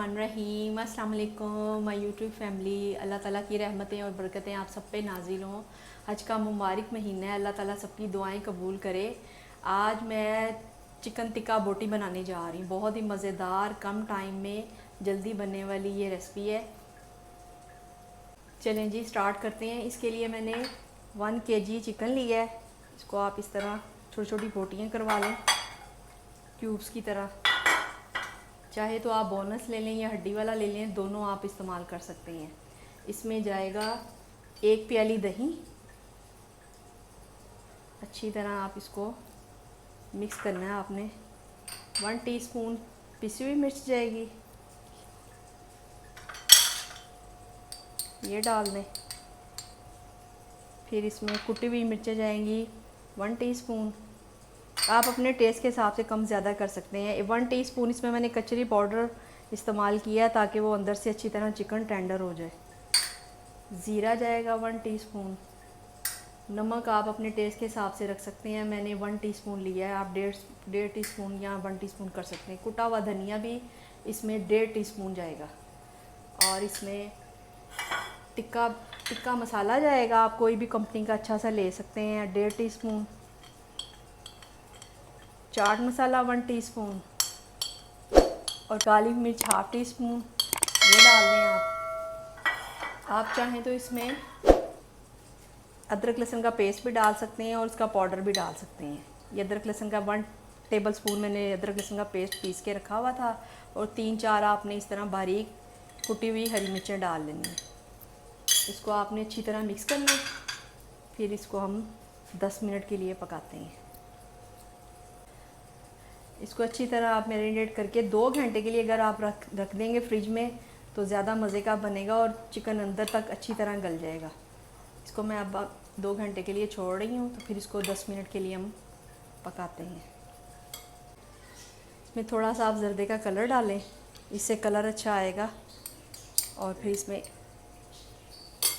बिस्मिल्लाहिर्रहमानिर्रहीम। अस्सलाम वालेकुम माय यूट्यूब फैमिली। अल्लाह ताला की रहमतें और बरकतें आप सब पे नाजिल हों। हज का मुबारक महीना है, अल्लाह ताला सबकी दुआएं कबूल करे। आज मैं चिकन टिक्का बोटी बनाने जा रही हूँ। बहुत ही मज़ेदार, कम टाइम में जल्दी बनने वाली ये रेसिपी है। चलें जी स्टार्ट करते हैं। इसके लिए मैंने 1 kg चिकन लिया है। इसको आप इस तरह छोटी छोटी बोटियाँ करवा लें, क्यूब्स की तरह। चाहे तो आप बोनस ले लें या हड्डी वाला ले लें, दोनों आप इस्तेमाल कर सकते हैं। इसमें जाएगा 1 प्याली दही। अच्छी तरह आप इसको मिक्स करना है आपने। 1 टीस्पून पिसी हुई मिर्च जाएगी, ये डाल दें। फिर इसमें कुटी हुई मिर्चें जाएंगी 1 टीस्पून। आप अपने टेस्ट के हिसाब से कम ज़्यादा कर सकते हैं। 1 टीस्पून इसमें मैंने कचरी पाउडर इस्तेमाल किया है ताकि वो अंदर से अच्छी तरह चिकन टेंडर हो जाए। ज़ीरा जाएगा 1 टीस्पून। नमक आप अपने टेस्ट के हिसाब से रख सकते हैं। मैंने 1 टीस्पून लिया है, आप डेढ़ टीस्पून या 1 टीस्पून कर सकते हैं। कुटा हुआ धनिया भी इसमें 1.5 टीस्पून जाएगा। और इसमें टिक्का मसाला जाएगा, आप कोई भी कंपनी का अच्छा सा ले सकते हैं, 1.5 टीस्पून। चाट मसाला 1 टीस्पून और काली मिर्च 1/2 टीस्पून, ये डाल दें आप चाहें तो इसमें अदरक लहसुन का पेस्ट भी डाल सकते हैं और उसका पाउडर भी डाल सकते हैं। ये अदरक लहसुन का 1 टेबल स्पून मैंने अदरक लहसुन का पेस्ट पीस के रखा हुआ था। और 3-4 आपने इस तरह बारीक कुटी हुई हरी मिर्चें डाल लेनी है। इसको आपने अच्छी तरह मिक्स करना है। फिर इसको हम 10 मिनट के लिए पकाते हैं। इसको अच्छी तरह आप मैरिनेट करके 2 घंटे के लिए अगर आप रख देंगे फ्रिज में तो ज़्यादा मज़े का बनेगा और चिकन अंदर तक अच्छी तरह गल जाएगा। इसको मैं अब 2 घंटे के लिए छोड़ रही हूँ, तो फिर इसको 10 मिनट के लिए हम पकाते हैं। इसमें थोड़ा सा आप ज़र्दे का कलर डालें, इससे कलर अच्छा आएगा। और फिर इसमें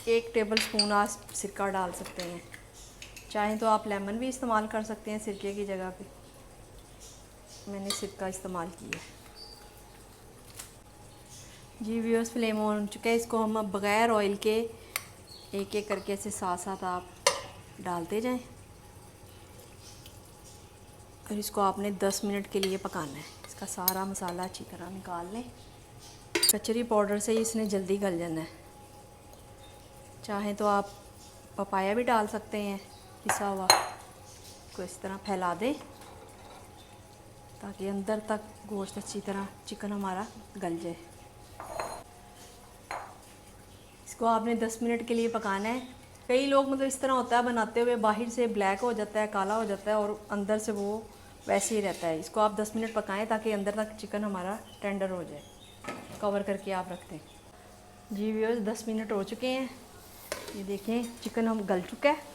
1 टेबल स्पून आप सिरका डाल सकते हैं। चाहें तो आप लेमन भी इस्तेमाल कर सकते हैं सिरके की जगह पे। मैंने सिरका इस्तेमाल किया। जी व्यूअर्स, फ्लेम ऑन हो चुका है। इसको हम अब बग़ैर ऑयल के एक एक करके ऐसे साथ साथ आप डालते जाएं और इसको आपने 10 मिनट के लिए पकाना है। इसका सारा मसाला अच्छी तरह निकाल लें। कचरी पाउडर से ही इसने जल्दी गल जाना है। चाहें तो आप पपाया भी डाल सकते हैं पिसा हुआ। इसको इस तरह फैला दें ताकि अंदर तक गोश्त अच्छी तरह चिकन हमारा गल जाए। इसको आपने 10 मिनट के लिए पकाना है। कई लोग मतलब इस तरह होता है बनाते हुए बाहर से ब्लैक हो जाता है, काला हो जाता है और अंदर से वो वैसे ही रहता है। इसको आप 10 मिनट पकाएं ताकि अंदर तक चिकन हमारा टेंडर हो जाए। कवर करके आप रख दें। जी व्यूअर्स, 10 मिनट हो चुके हैं। ये देखें चिकन हम गल चुका है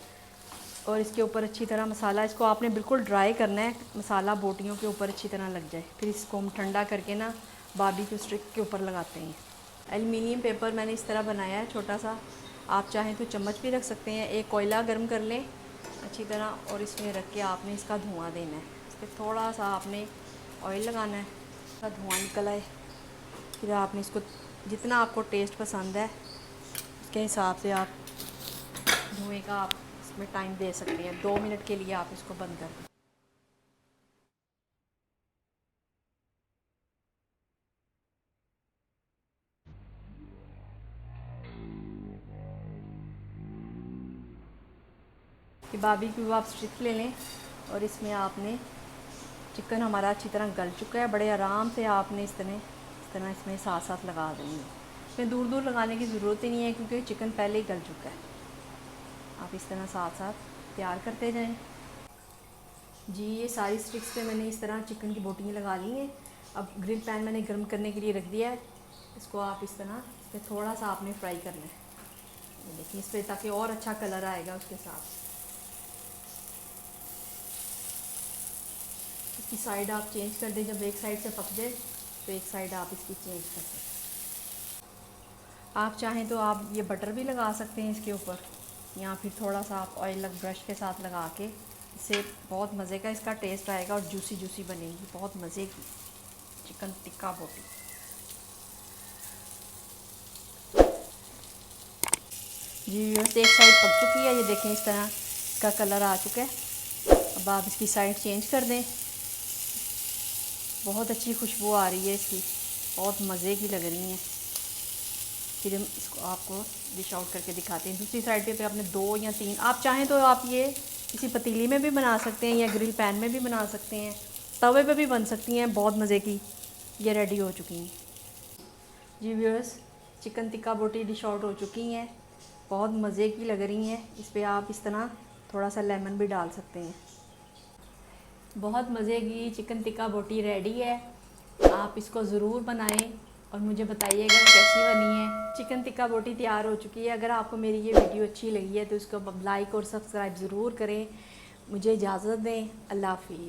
और इसके ऊपर अच्छी तरह मसाला, इसको आपने बिल्कुल ड्राई करना है, मसाला बोटियों के ऊपर अच्छी तरह लग जाए। फिर इसको हम ठंडा करके ना बारबेक्यू स्टिक के ऊपर लगाते हैं। एल्युमिनियम पेपर मैंने इस तरह बनाया है छोटा सा। आप चाहें तो चम्मच भी रख सकते हैं। एक कोयला गर्म कर लें अच्छी तरह और इसमें रख के आपने इसका धुआं देना है। इस पर थोड़ा सा आपने ऑयल लगाना है, इसका धुआं निकल आए। फिर आपने इसको जितना आपको टेस्ट पसंद है उसके हिसाब से आप धुएँ का आप इसमें टाइम दे सकते हैं। 2 मिनट के लिए आप इसको बंद कर दें। कि बारबेक्यू आप स्टिक ले लें और इसमें आपने चिकन हमारा अच्छी तरह गल चुका है। बड़े आराम से आपने इस तरह इसमें साथ साथ लगा देंगे। इसमें दूर दूर लगाने की ज़रूरत ही नहीं है क्योंकि चिकन पहले ही गल चुका है। आप इस तरह साथ साथ तैयार करते जाएं। जी ये सारी स्टिक्स पे मैंने इस तरह चिकन की बोटियाँ लगा ली हैं। अब ग्रिल पैन मैंने गर्म करने के लिए रख दिया है। इसको आप इस तरह इस पर थोड़ा सा आपने फ्राई करना है। ये देखिए इस पर ताकि और अच्छा कलर आएगा उसके साथ। इसकी साइड आप चेंज कर दें। जब एक साइड से पक जाए तो एक साइड आप इसकी चेंज कर दें। आप चाहें तो आप ये बटर भी लगा सकते हैं इसके ऊपर, या फिर थोड़ा सा आप ऑयल ब्रश के साथ लगा के। इससे बहुत मज़े का इसका टेस्ट आएगा और जूसी जूसी बनेगी, बहुत मज़े की चिकन टिक्का बोटी। जी व्यूअर्स, एक साइड पक चुकी है, ये देखें इस तरह इसका कलर आ चुका है। अब आप इसकी साइड चेंज कर दें। बहुत अच्छी खुशबू आ रही है इसकी, बहुत मज़े की लग रही हैं। फिर हम इसको आपको डिश आउट करके दिखाते हैं। दूसरी साइड पे आपने 2 या 3, आप चाहें तो आप ये किसी पतीली में भी बना सकते हैं या ग्रिल पैन में भी बना सकते हैं, तवे पे भी बन सकती हैं। बहुत मज़े की ये रेडी हो चुकी हैं। जी व्यूअर्स, चिकन टिक्का बोटी डिश आउट हो चुकी हैं, बहुत मज़े की लग रही हैं। इस पर आप इस तरह थोड़ा सा लेमन भी डाल सकते हैं। बहुत मज़े की चिकन टिक्का बोटी रेडी है। आप इसको ज़रूर बनाएं और मुझे बताइएगा कैसी बनी है। चिकन टिक्का बोटी तैयार हो चुकी है। अगर आपको मेरी ये वीडियो अच्छी लगी है तो इसको लाइक और सब्सक्राइब ज़रूर करें। मुझे इजाज़त दें। अल्लाह हाफिज़।